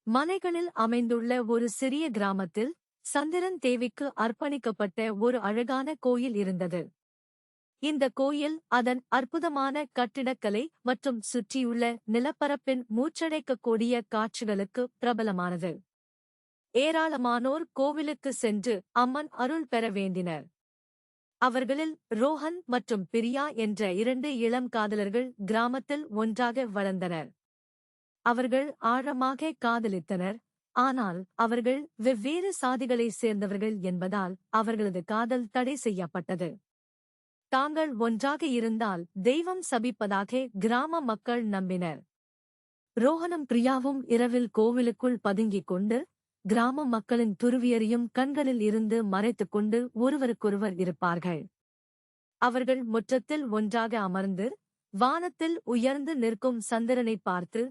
மலைகளில் அமைந்துள்ள ஒரு சிறிய கிராமத்தில் சந்திரன் தேவிக்கு அர்ப்பணிக்கப்பட்ட ஒரு அழகான கோயில் இருந்தது. இந்த கோயில் அதன் அற்புதமான கட்டிடக்கலை மற்றும் சுற்றியுள்ள நிலப்பரப்பின் மூச்சடைக்கக்கூடிய காட்சிகளுக்கு பிரபலமானது. ஏராளமானோர் கோவிலுக்கு சென்று அம்மன் அருள் பெற வேண்டினர். அவர்களில் ரோஹன் மற்றும் பிரியா என்ற 2 இளம் காதலர்கள் கிராமத்தில் ஒன்றாக வளர்ந்தனர். அவர்கள் ஆழமாக காதலித்தனர், ஆனால் அவர்கள் வெவ்வேறு சாதிகளைச் சேர்ந்தவர்கள் என்பதால் அவர்களது காதல் தடை செய்யப்பட்டது. தாங்கள் ஒன்றாக இருந்தால் தெய்வம் சபிப்பதாக கிராம மக்கள் நம்பினர். ரோஹனும் பிரியாவும் இரவில் கோவிலுக்குள் பதுங்கிக் கொண்டு கிராம மக்களின் துருவியரையும் கண்களில் இருந்து மறைத்துக் கொண்டு ஒருவருக்கொருவர் இருப்பார்கள். அவர்கள் முற்றத்தில் ஒன்றாக அமர்ந்து வானத்தில் உயர்ந்து நிற்கும் சந்திரனை பார்த்து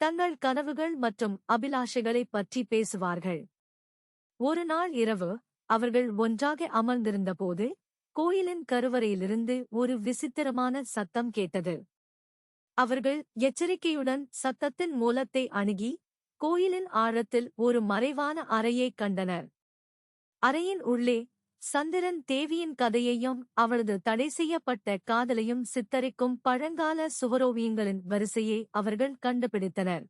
தங்கள் கனவுகள் மற்றும் அபிலாஷைகளைப் பற்றி பேசுவார்கள். ஒரு நாள் இரவு அவர்கள் ஒன்றாக அமர்ந்திருந்தபோது கோயிலின் கருவறையிலிருந்து ஒரு விசித்திரமான சத்தம் கேட்டது. அவர்கள் எச்சரிக்கையுடன் சத்தத்தின் மூலத்தை அணுகி கோயிலின் ஆழத்தில் ஒரு மறைவான அறையைக் கண்டனர். அறையின் உள்ளே சந்திரன் தேவியின் கதையையும் அவளது தடை செய்யப்பட்ட காதலையும் சித்தரிக்கும் பழங்கால சுவரோவியங்களின் வரிசையை அவர்கள் கண்டுபிடித்தனர்.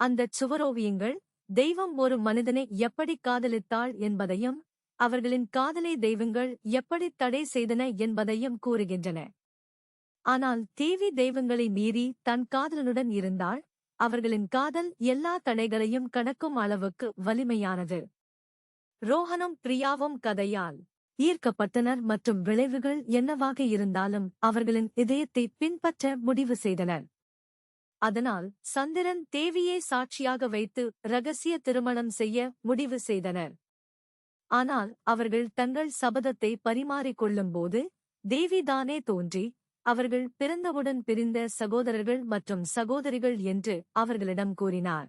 அந்தச் சுவரோவியங்கள் தெய்வம் ஒரு மனிதனை எப்படி காதலித்தாள் என்பதையும் அவர்களின் காதலை தெய்வங்கள் எப்படி தடை செய்தன என்பதையும் கூறுகின்றன. ஆனால் தேவி தெய்வங்களை மீறி தன் காதலனுடன் இருந்தாள். அவர்களின் காதல் எல்லா தடைகளையும் கடக்கும் அளவுக்கு வலிமையானது. ரோஹனும் பிரியாவும் கதையால் ஈர்க்கப்பட்டனர் மற்றும் விளைவுகள் என்னவாக இருந்தாலும் அவர்களின் இதயத்தை பின்பற்ற முடிவு செய்தனர். அதனால் சந்திரன் தேவியை சாட்சியாக வைத்து இரகசிய திருமணம் செய்ய முடிவு செய்தனர். ஆனால் அவர்கள் தங்கள் சபதத்தை பரிமாறிக்கொள்ளும்போது தேவிதானே தோன்றி அவர்கள் பிறந்தவுடன் பிரிந்த சகோதரர்கள் மற்றும் சகோதரிகள் என்று அவர்களிடம் கூறினார்.